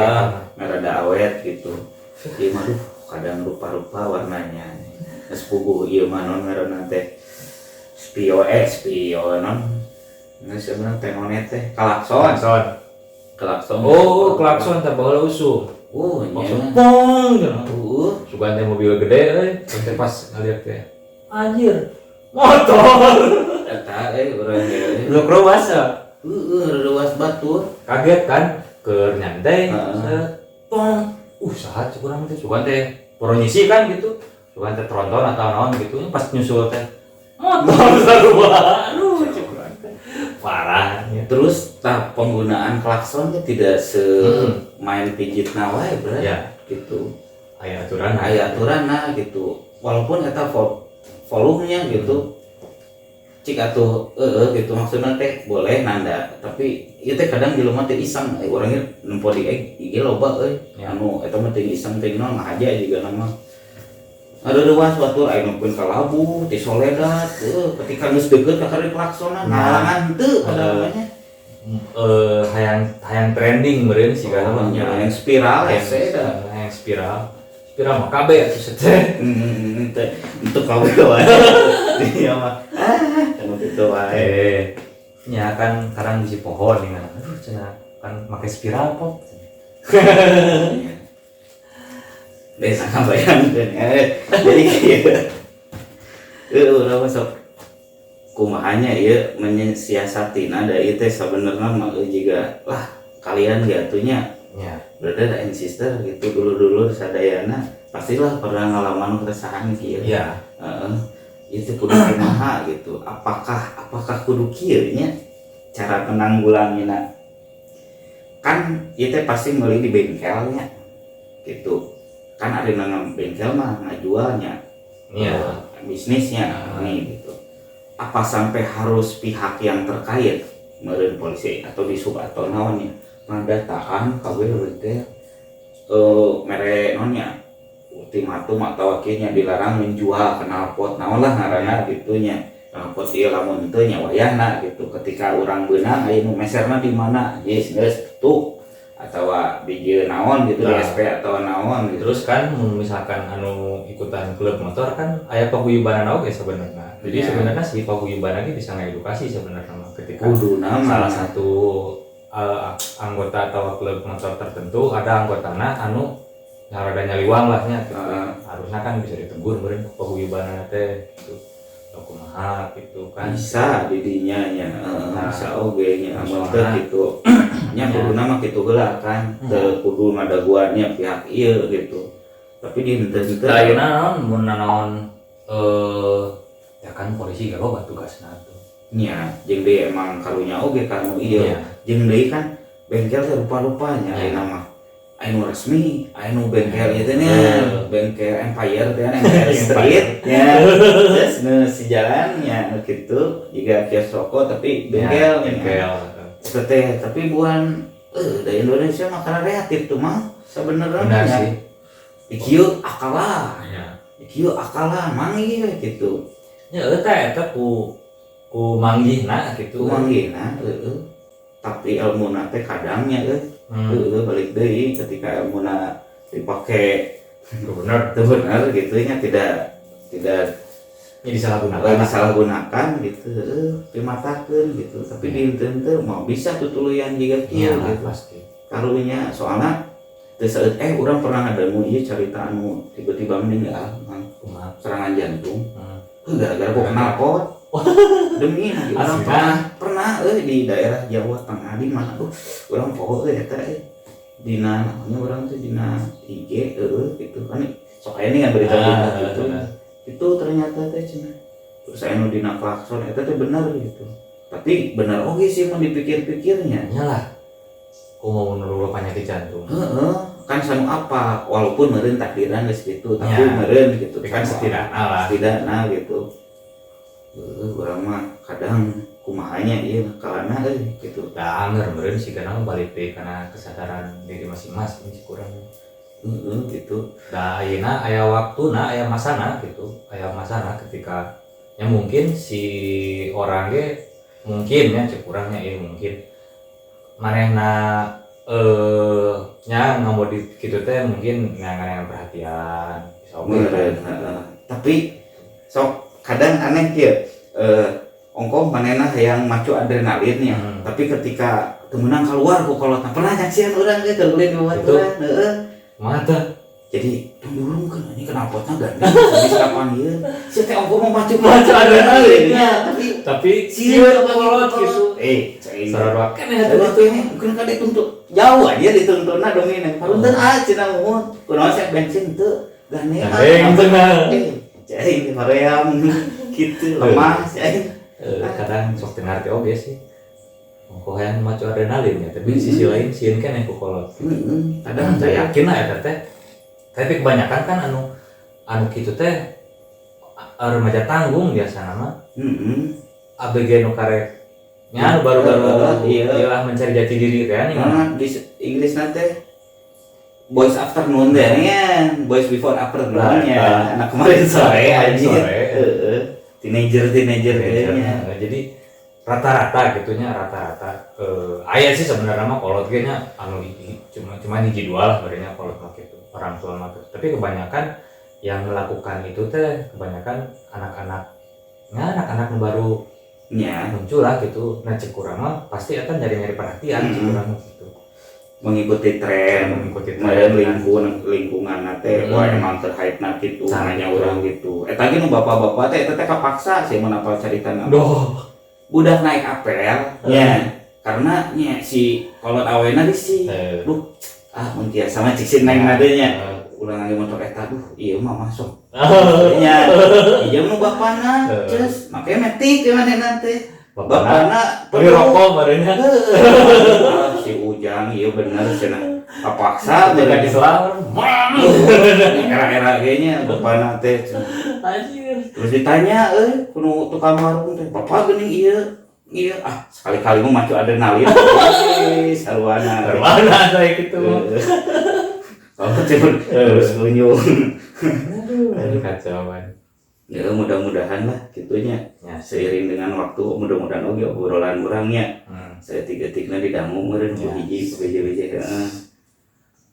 rada awet gitu, jadi maduh kadang rupa-rupa warnanya. sepupu ieu mah non ngaranna teh spion non nggak sebenarnya tenonet teh klakson oh klakson teh baheula usum nya pong sugan teh mobil gede teh pas ngaliat teh anjir motor eta urang ge lu ruas ruas batur kaget kan keur nyantai pong sahat kurang teh sugan teh poronyisi kan gitu sugan teh tronton atau naon gitu pas nyusul teh motor sarua aduh cukuran teh parah ya. Terus penggunaan klakson teh tidak main pijit wae bener ya gitu aya aturanna gitu walaupun eta volumenya gitu cik atuh gitu maksudnya teh boleh nanda tapi ieu teh kadang jelema teh iseng urangnya nempo di IG loba ya. anu eta mah teh iseng teh naon aja juga nama ada ruas batur aya nu pun kalabu ti Soledad ketika geus deukeut ka kari klaksona ngalangan teu namanya hayang trending meureun sih kana mah yang spiral hayang spiral mah kabeh atuh teh untuk kabeh wae dia mah anu kitu wae nya kan karang biji pohon nih aduh cenah kan make spiral pop desa ngabayangkeun jadi kieu urang masuk kumahanya ieu menyiasatina da ieu teh sabenerna mah jiga lah kalian gatunya ya brother and sister gitu dulu sadayana pastilah pernah ngalaman keresahan kieu ya itu kudu kumaha gitu apakah kudu kieu nya cara penanggulanginna kan ieu teh pasti meuli di bengkelnya gitu kan ada yang bengkel mah ngajualnya bisnisnya nih gitu apa sampai harus pihak yang terkait meureun polisi atau disub atau naonnya ngadataan kabeh teh mere nonnya ultimatum atau akhirnya dilarang menjual knalpot naon lah ngaranna gitunya knalpot ieu lamun teu nya wayahna gitu ketika urang beunang aya nu meserna di mana geus tuh atau biji naon gitu di SP atau naon gitu. Terus kan misalkan anu ikutan klub motor kan aya paguyubanan oge sebenarnya. Jadi sebenarnya si paguyubanan ini bisa ngedukasi sebenarnya ketika salah satu anggota atau klub motor tertentu ada anggotana anu rada nyaliwang lah nya gitu. Harusnya kan bisa ditegur meureun paguyubanan teh gitu. Kumaha gitu kan bisa didinya nya bisa oge nya amun teu kitu nya kuduna mah kitu heula kan teu kudu ngadaguannya pihak ieu gitu tapi di henteu-henteu ayeuna mun naon ya kan polisi gak loba tugasna tuh nya jeung deui emang karunya oge kanu ieu jeung deui kan bengkel teh rupa-rupanya ayeuna mah anu resmi, anu bengkel itu nya, bengkel Empire teh Empire Street, ya, terus nu si jalannya gitu, juga kios rokok tapi bengkel, itu teh, tapi bukan, dari Indonesia mah karena kreatif tuh mah, sebenarnya sih, ikieu akalah, ikieu akalah, manggih gitu, ya eta ku manggihna gitu, tapi ilmu nate kadangnya balik deui ketika ilmuna dipakai benar gitu nya tidak disalahgunakan gitu dimatakeun gitu tapi di henteu mau bisa tutuluyan jiga kieu gitu pasti karunya soalna teu saeut urang pernah ngademu ieu carita anu tiba-tiba meninggal serangan jantung gara-gara knalpot demi orang pernah di daerah Jawa Tengah di mana orang poho eta dina namanya orang tuh dina IG gitu kan soalnya ini berita gitu itu ternyata teh cenah terus anu dina klakson eta teh benar gitu tapi benar oke sih mau dipikir-pikirnya nyalah mau menurut penyakit jantung kan sanu apa walaupun meureun takdiran geus kitu tapi meureun gitu kan setidaknya gitu urang mah kadang kumahanya ieu kalana gitu da anger meureun sih kana balik deui kana kesadaran diri masing-masing sih kurang gitu da ayeuna aya waktuna aya masana gitu aya masana ketika ya mungkin si orang ge mungkin ya cek urangnya ieu mungkin manehna nya ngamodi kitu teh mungkin ngangan perhatian tapi sok kadang aneh kieu ongko manehna hayang macu adrenalinnya tapi ketika temenang keluar ku kolotna pernah nyaksian urang ge keulin ke baturan heeh mata jadi tunggu kan ini kenapotna gandeng habis kapan ieu si teh ongko mau macu adrenalinnya tapi sieun kolot gitu sarua kan eta ini mungkin kan dituntut jauh aja dituntutna dominan paruntun cenah muut kunaon sih bensin teu gandeng bener cai maream gitu lemah cai kadang sok dengar teh oge sih kok hayang macu adrenalin ya tapi di sisi lain sieun kan yang kolot kadang saya yakin lah eta teh tapi kebanyakan kan anu kitu teh remaja tanggung biasa nama ABG nu karek nya baru-baru iyalah mencari jati diri kan di Inggris nanti boys afternoon deh kan boys before afternoon ya anak kemarin sore aja teenager kayaknya jadi rata-rata gitunya aya sih sebenarnya mah kolot ge nya anu cuma hiji dua lah sebenarnya kolot mah gitu orang tua mah gitu. Tapi kebanyakan yang melakukan itu teh kebanyakan anak-anak nu baru muncul lah gitu. Nah cek urang mah pasti akan nyari perhatian cek urang gitu. Mengikuti tren lingkungan teh wah emang terhype-na kitu hanya urang gitu. Eta ge nu bapak-bapak teh kapaksa sih mun apal caritana. Budak naik apel nya karena nya si kolot awena di si duh mun tiasa mah cik si neng nadenya ulang lagi motor eta duh ieu mah masuk nya ieu nu bapana ceus make metik ke manehna teh bapana beli rokok barenya si Ujang ieu bener cenah kapaksa jaga di selang era-era ge nya bapana teh terus ditanya kudu tukang warung teh bapak geuning ieu sekali-kali mah macu adrenalin sarwana saya gitu kalau cepet terus ngunyung aduh kacauan ya mudah-mudahan lah gitunya ya seiring dengan waktu mudah-mudahan oge obrolan urangnya saya tiga-tigna didangu meureun ku hiji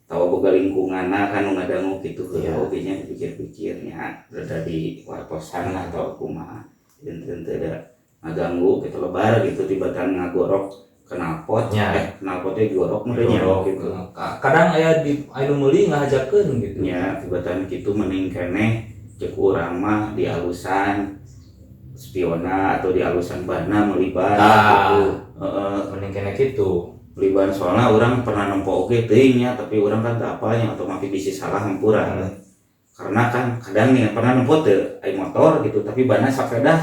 tahu boga lingkunganna kan nu ngadangu kitu oge nya dipikir-pikirnya rada di wartosan lah atau kumaha enten teu da ngaganggu kita lebar gitu tiba-tiba ngagorok knalpot knalpotnya digorok meureunnya gitu kadang aya anu meuli ngahajakeun gitu nya tiba-tiba kitu mending keneh cek urang mah di alusan spiona atau di alusan bana meliban gitu mending keneh kitu liban soalnya orang pernah nempo oke tingnya tapi orang kan tak apanya atau makin bisi salah hampura karena kan kadang nih pernah nempo teh ai motor gitu tapi bana sepeda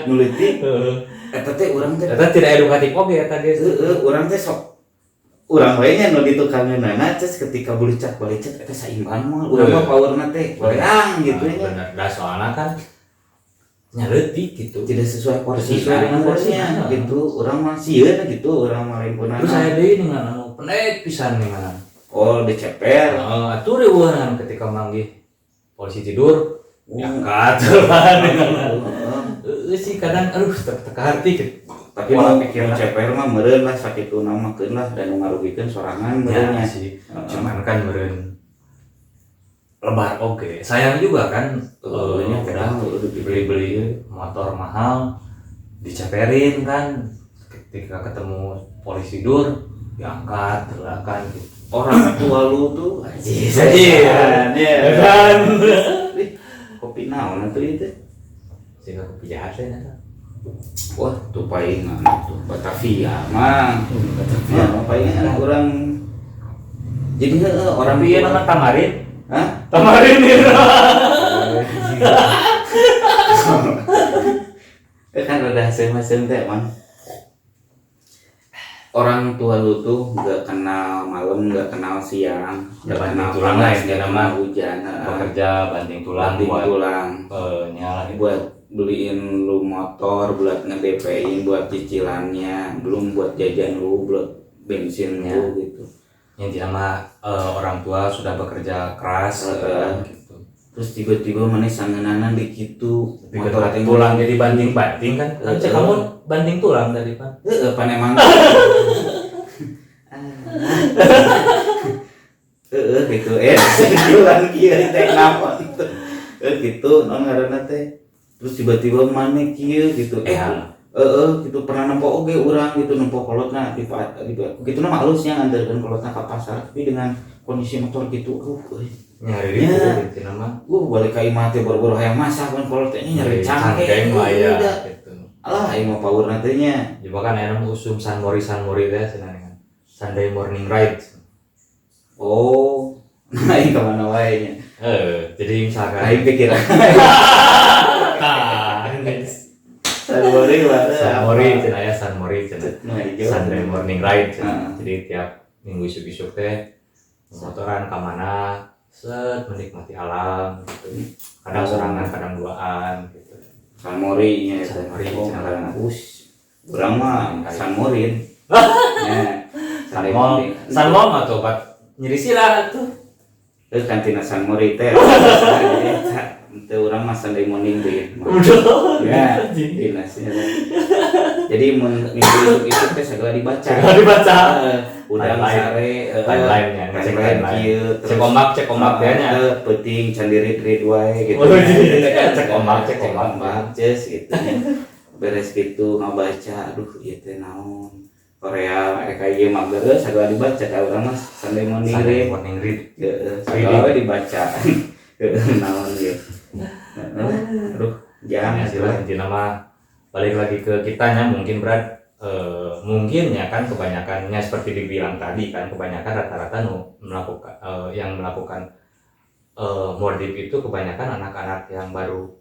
nulitik eta teh urang teh eta tidak edukatif oge eta geus urang teh sok urang we nya nu ditukangeunana terus ketika balicak eta saimban mah urang mah powerna teh goreang gitu nya bener da soalna kan nyaletik gitu tidak sesuai porsi dengan porsinya gitu orang mah sieun gitu orang mah lain punana terus saya deui dengan anu pendek pisan dengan diceper atuh reueuhan ketika manggih polisi tidur diangkat sih kadang aduh teka hati gitu tapi mau pikir ceper mah meureun lah sakituna mah keun lah dan ngarugikeun sorangan meureunnya sih cuman kan meureun lebar oke sayang juga kan udah beli motor mahal diceperin kan ketika ketemu polisi dur diangkat kan gitu. Orang tua lu tuh aja kan kopi naon atuh itu sehingga kopi jahat ya wah tuh palingan tuh Batavia mah palingan orang jadi orang pieu nama Tamarin Tamarin ya. Kan ada hasil-hasil teh man. Orang tua lu tuh nggak kenal malam, nggak kenal siang, nggak kenal tulang lah ya nama hujan. Bekerja banting tulang buat beliin lu motor, buat nge-DP-in, buat cicilannya, belum buat jajan lu, buat bensinnya gitu. Yang sama orang tua sudah bekerja keras gitu. Terus tiba-tiba mana sangenanan di kitu motor tulang jadi banting-banting kan kamu banting tulang tadi kan pan emang gitu tulang kieu teh naon gitu non ngaranna teh. Terus tiba-tiba maneh kieu gitu. Gitu pernah nempo oge urang gitu nempo kolotna di kitu mah halusnya ngandelkeun kolotna ka pasar tapi dengan kondisi motor gitu nyari itu nama balik ka imah teh boro-boro hayang masak kan kolot teh nyari cangkeng ya gitu. Alah ieu mah power na teh nya. Coba kan aya usum San Mori teh cenah kan. Sunday morning ride. Oh, naik ke mana wae nya. Jadi misalkan naik pikiran. San Mori cenah ya San Mori cenah. Sunday morning ride cenah. Jadi tiap minggu isuk-isuk teh motoran ka mana set menikmati alam gitu. Kadang sorangan, kadang duaan gitu. San Mori nya San Mori cenah. Urang mah San Mori. San Mol mah tuh Pak nyeri sila tuh. Kantina San Mori teh. Teu urang mah Sunday morning teh. Ya, dinasnya. Jadi mun minggu itu teh segala dibaca. Udah sare lain-lainnya cek kieu cek omak teh nya. Penting can dirit wae gitu. Cek omak ces gitu. Beres gitu ngabaca aduh ieu teh naon. Korea mereka ieu mah geus sagala dibaca ka urang mah Sunday morning read. Sagala dibaca. Naon ieu. Aduh, jangan istilah intinya mah balik lagi ke kitanya mungkin berat mungkin ya kan kebanyakannya seperti dibilang tadi kan kebanyakan rata-rata yang melakukan modif itu kebanyakan anak-anak yang baru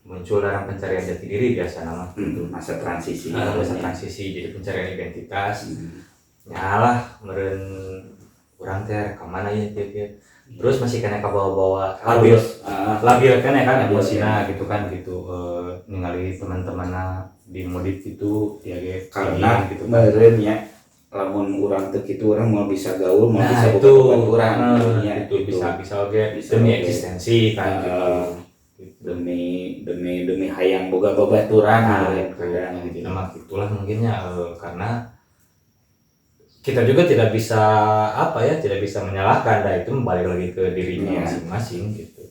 muncul dalam pencarian jati diri biasa nama masa transisi jadi pencarian identitas nyalah meren kurang teh kemana ya terus masih kena ke bawah-bawah labil kan ya kan emosinya gitu kan gitu ningali teman-temanna di modif itu dia karena gitu meureun nya lamun urang teh kitu urang mau bisa gaul mau bisa itu urang itu bisa oge demi eksistensi kan gitu demi hayang boga babaturan gitu nama itulah mungkinnya karena kita juga tidak bisa menyalahkan itu balik lagi ke dirinya masing-masing gitu.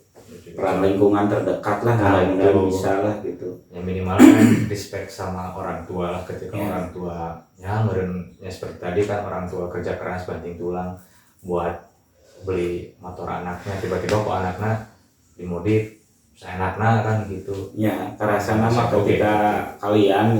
Peran lingkungan terdekat lah kalau bisa lah gitu. Yang minimal kan respect sama orang tua lah ketika orang tua ya seperti tadi kan orang tua kerja keras banting tulang buat beli motor anaknya tiba-tiba kok anaknya dimodif seenaknya kan gitu ya kerasa nama ketika kalian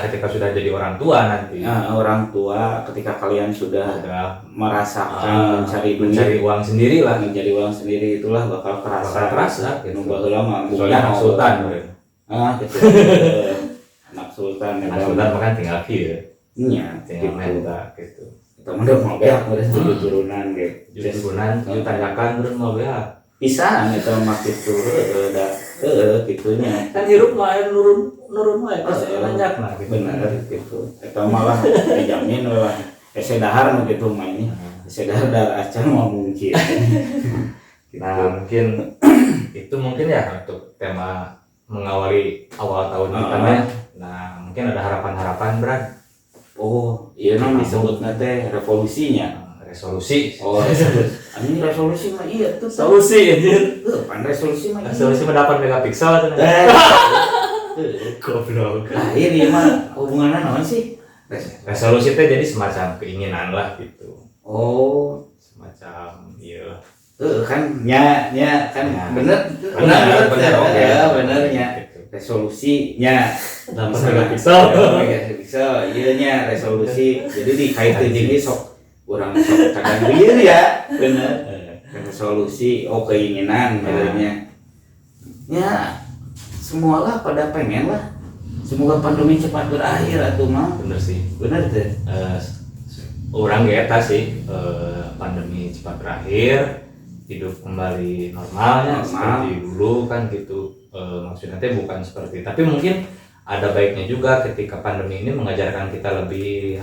ketika sudah jadi orang tua nanti orang tua ketika kalian sudah merasakan mencari uang sendiri lah mencari uang sendiri itulah bakal terasa gitu. Baheula mah soalnya anak sultan gitu. anak sultan makan tinggal kieu tinggal menta gitu kita mah mau beak udah turunan gitu turunan tanjakan terus mau beak pisan eta mah kitu kitunya kan hirup mah nurun wae pas nanjakna gitu bener gitu eta mah lah dijamin lah dahar mah kitu mah ini dahar acan mah mungkin nah mungkin itu mungkin ya untuk tema mengawali awal tahun kita nah mungkin ada harapan-harapan berat iya nang disebutna teh revolusinya resolusi. Ini resolusi mah iya tuh. Solusi anjir. Resolusi mah. Resolusi mah 8 megapiksel tuh. Goblok. Nah, ini mah hubungannya naon sih? Resolusi teh jadi semacam keinginan lah gitu. Semacam iya. Kan nya kan bener nya. Resolusinya 8 megapiksel. Iya nya resolusi. Jadi dikaitkeun jeung sok kurang kadang liar ya bener resolusi keinginan sebenarnya ya semualah pada pengen lah semoga pandemi cepat berakhir atuh mah bener sih bener tuh orang eta sih pandemi cepat berakhir hidup kembali normalnya seperti dulu kan gitu maksudnya teh bukan seperti tapi mungkin ada baiknya juga ketika pandemi ini mengajarkan kita lebih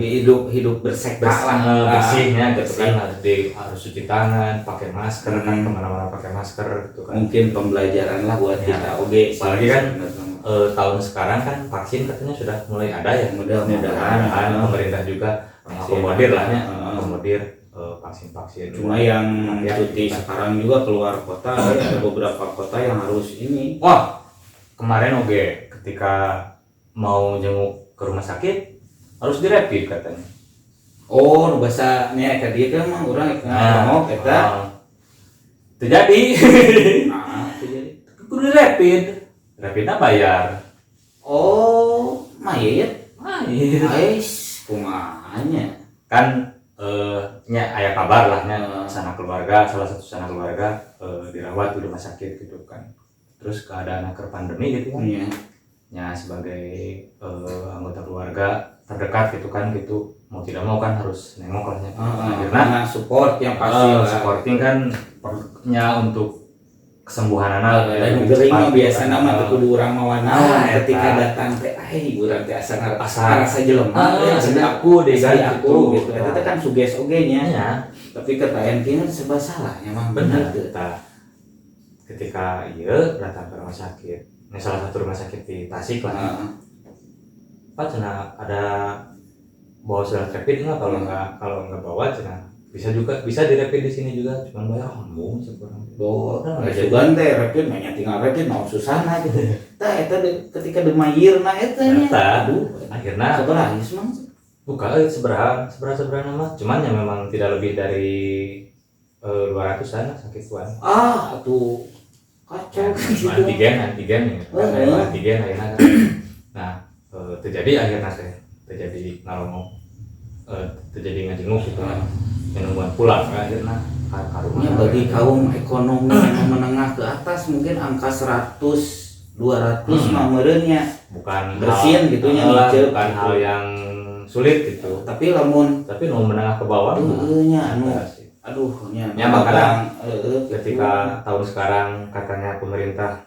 hidup bersihnya gitu kan harus cuci tangan pakai masker kan kemana-mana pakai masker gitu kan mungkin pembelajaran lah buat kita apalagi kan tahun sekarang kan vaksin katanya sudah mulai ada ya mudah-mudahan pemerintah juga mengakomodir lah ya vaksin-vaksin. Cuma yang cuti sekarang juga keluar kota, ada beberapa kota yang harus ini. Wah, kemarin oke ketika mau jenguk ke rumah sakit harus dirapid katanya. Oh, bahasanya kayak dia kan mah orang mau kita. Terjadi. Nah, terjadi. Kudu rapidnya bayar. Oh, mayat. Ais, Kumanya. kan nya aya kabar lah nya salah satu sanak keluarga dirawat di rumah sakit gitu kan. Terus keadaan akhir pandemi gitu kan. Iya. Ya sebagai anggota keluarga terdekat gitu kan gitu mau tidak mau kan harus nengok lah nya. Karena support yang pasti supporting kan perlunya untuk kesembuhan anak dan gering mah biasa nama teu kudu urang mawana ketika datang teh urang teh asa rasa jelema aku deh aku gitu eta kan suges oge nya ya. Tapi ketayan kieu serba salah emang bener teh ketika ieu datang ke rumah sakit ini salah satu rumah sakit di Tasik lah Pak cenah ada bawa surat rapid nggak kalau nggak bawa cenah bisa dirapid di sini juga cuman bayar ambung sekurang nggak juga teh rapid nanya tinggal rapid mau susana gitu tah eta ketika demayirna eta nya aduh akhirnya seberapa mah bukan seberapa nama cuman yang memang tidak lebih dari 200-an sakit tuan atuh kacau gitu antigen ya antigen akhirnya kan nah terjadi akhirnya terjadi ngalong terjadi ngajenguk gitu kan menungguan pulang akhirnya ke rumah. Bagi kaum ekonomi yang menengah ke atas mungkin angka 100 200 mah meureunnya bukan bersihin gitu nya bukan hal yang sulit gitu. Tapi nu menengah ke bawah nya aduh nya makanya ketika tahun sekarang katanya pemerintah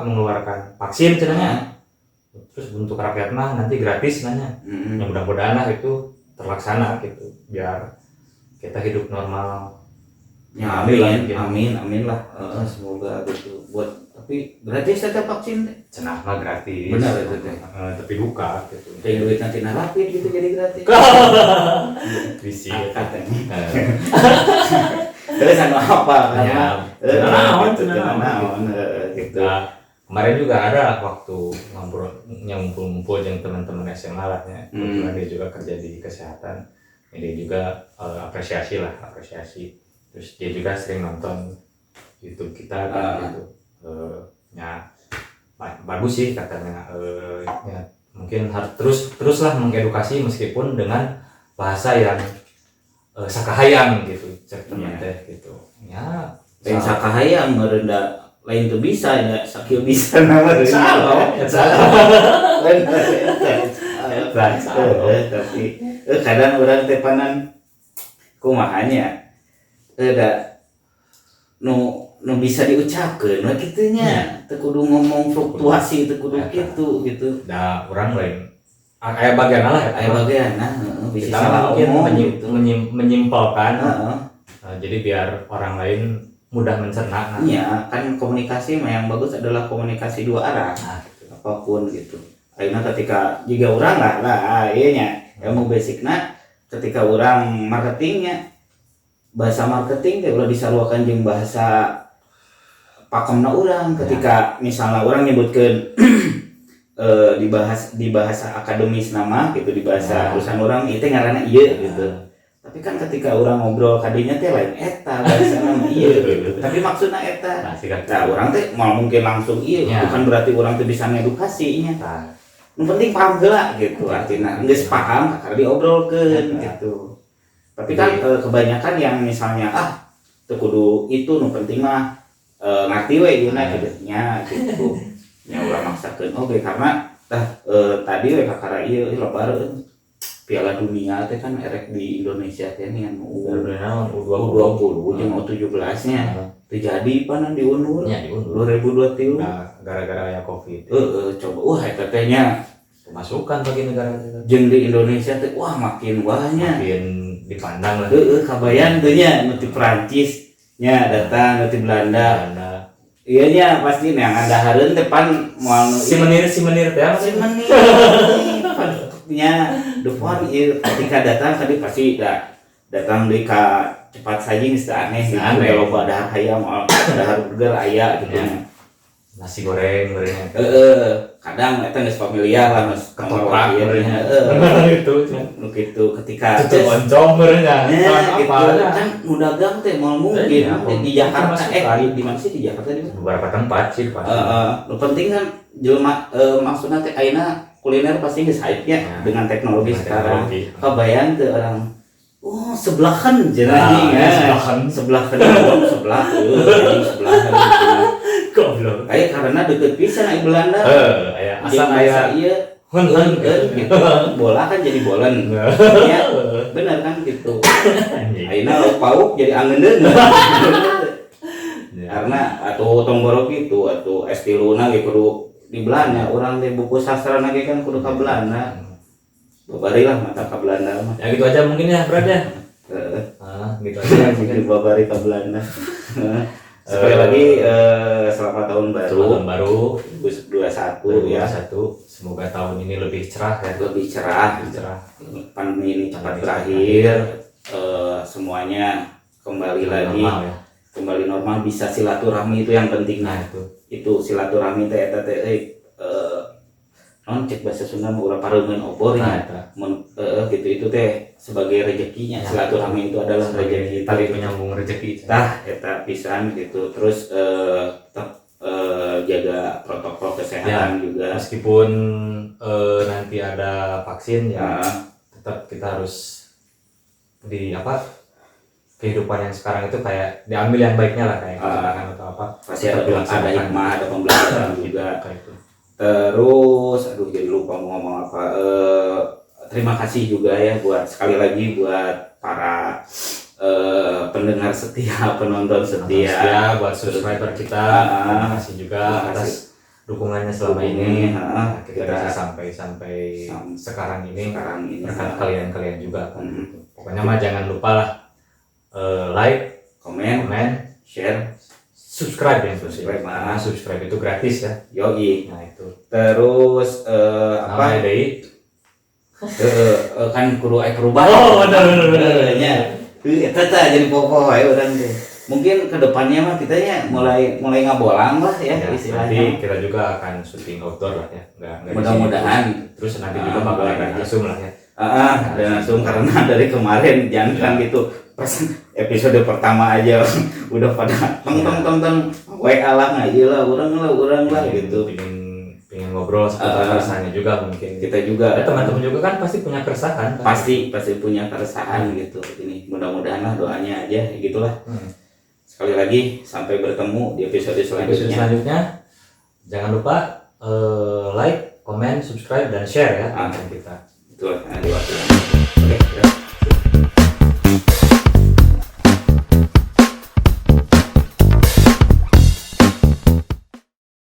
mengeluarkan vaksin cenanya terus untuk rakyat mah nanti gratis nanya. Yang mudah-mudahan lah itu terlaksana gitu biar kita hidup normal ya amin lah semoga gitu buat tapi gratis tetap vaksin cenah mah gratis benar itu teh tapi buka gitu kayak duit nanti narapin gitu jadi gratis visi katanya terus apa naon gitu. Kemarin juga ada waktu ngumpul dengan teman-teman SMA lah ya. Kebetulan dia juga kerja di kesehatan. Dia juga apresiasi. Terus dia juga sering nonton YouTube kita kan gitu. Ya bagus sih katanya. Ya mungkin harus teruslah mengedukasi meskipun dengan bahasa yang sakahayang gitu. Ceknya teh gitu. Ya yang sakahayang merendah lain tuh bisa ya sakil bisa nama salah tapi kadang orang tepanan kumahanya ada nu bisa diucapkan lah gitunya teu kudu ngomong fluktuasi teu kudu gitu nah orang lain aya bagian lah bisa kita mungkin menyimpulkan jadi biar orang lain mudah mencerna. Iya, kan komunikasi yang bagus adalah komunikasi dua arah. Apapun gitu. Akhirnya ketika jika orang lah ilmu basicna ketika orang marketingnya bahasa marketing teh ulah disaruakan jeung bahasa pakemna orang ketika misalnya orang nyebutkeun di bahasa akademis nama gitu di bahasa perusahaan orang itu ngaranna ieu gitu. Tapi kan ketika orang ngobrol kadinya teh lain eta bahasana ieu gitu. Tapi maksudna eta. Nah, orang teh mau mungkin langsung ieu bukan berarti orang teh bisa ngedukasinya. Nu penting paham heula gitu artinya. Geus paham karena diobrolkeun gitu. Tapi kan kebanyakan yang misalnya teu kudu itu nu penting mah ngarti we yeuna gitu nya gitu. Nya urang maksakeun oge karena tadi we kakara ieu loba Piala Dunia teh kan erek di Indonesia teh yang U20 jeung U17-nya. Terjadi panan diundur. Ya diundur 2023. Nah, gara-gara ya Covid. Coba eta teh nya masukan bagi negara kita. Jeung di Indonesia teh makin makin dipandang lah. Kabayan teh nya nu ti Prancis nya datang ti Belanda. Iya nya pasti yang andahareun depan moal si menir teh nya depan ketika datang tadi pasti datang di ka cepat saja geus aneh gitu. Kalau ada hayam ada burger aya gitu. Nasi goreng gorengnya kadang eta geus familiar lah geus ketoprak gorengnya itu gitu ketika itu oncom gorengnya gitu kan nu dagang teh mau mungkin di Jakarta di mana sih di Jakarta di beberapa tempat sih Pak. Penting kan jelema maksudna teh ayeuna kuliner pasti geus hype-nya dengan teknologi sekarang. Kebayang teh orang sebelahan jenah sebelahan goblok. Karena deket pisan ai Belanda. Asal aya ieu hun gitu. Bola kan jadi bolen. Ya, bener kan gitu. Ayeuna pauk jadi angeundeun. Karena atuh tonggorok gitu, atuh estiluna ge kudu di Belanda, urang teh buku sastra ge kan kudu ka Belanda. Babari lah mata ka Belanda mah. Ya gitu aja mungkin ya, Brad ya. Gitu aja mungkin babari ka Belanda. Sekali lagi selamat tahun baru 2021 ya. Semoga tahun ini lebih cerah ya. Lebih cerah. Pandemi ini cepat berakhir. Semuanya kembali lagi normal, ya. Kembali normal, bisa silaturahmi itu yang penting. Itu silaturahmi teh eta teh non cek bahasa Sunda urang pareungeun obor ya. Gitu itu teh sebagai rezekinya. Silaturahmi itu adalah rezeki, tali penyambung rezeki. Eta pisan gitu. Terus tetap jaga protokol kesehatan juga. Meskipun nanti ada vaksin ya, tetap kita harus kehidupan yang sekarang itu kayak diambil yang baiknya lah, kayak ketenangan atau apa. Pasti ada hikmah, ada pembelajaran juga. Terus jadi lupa mau ngomong apa. Terima kasih juga ya sekali lagi buat para pendengar setia, penonton setia, buat subscriber kita. Terima kasih juga atas dukungannya selama ini. Kita sampai sekarang ini berkat kalian juga kan. Pokoknya mah jangan lupa lah like, komen, share, subscribe ya. Subscribe itu gratis ya. Yoi. Nah itu. Terus apa? Kan kudu perubahan. Benar. Eta jadi pokok orang teh. Mungkin kedepannya mah kita ya mulai ngabolang lah ya istilahnya. Nanti kita juga akan syuting outdoor lah ya. Mudah-mudahan. Terus nanti juga bakal ada Zoom lah ya. Ada Zoom karena dari kemarin jangan gitu. Pas episode pertama aja udah pada tong WA lah ngaji lah urang lah gitu. Pengen ngobrol seputar keresahannya juga mungkin. Kita juga teman-teman juga kan pasti punya keresahan. Pasti punya keresahan gitu. Ini mudah-mudahan lah doanya aja gitulah. Sekali lagi sampai bertemu di episode selanjutnya. Jangan lupa like, comment, subscribe dan share ya konten kita. Betul. Oke.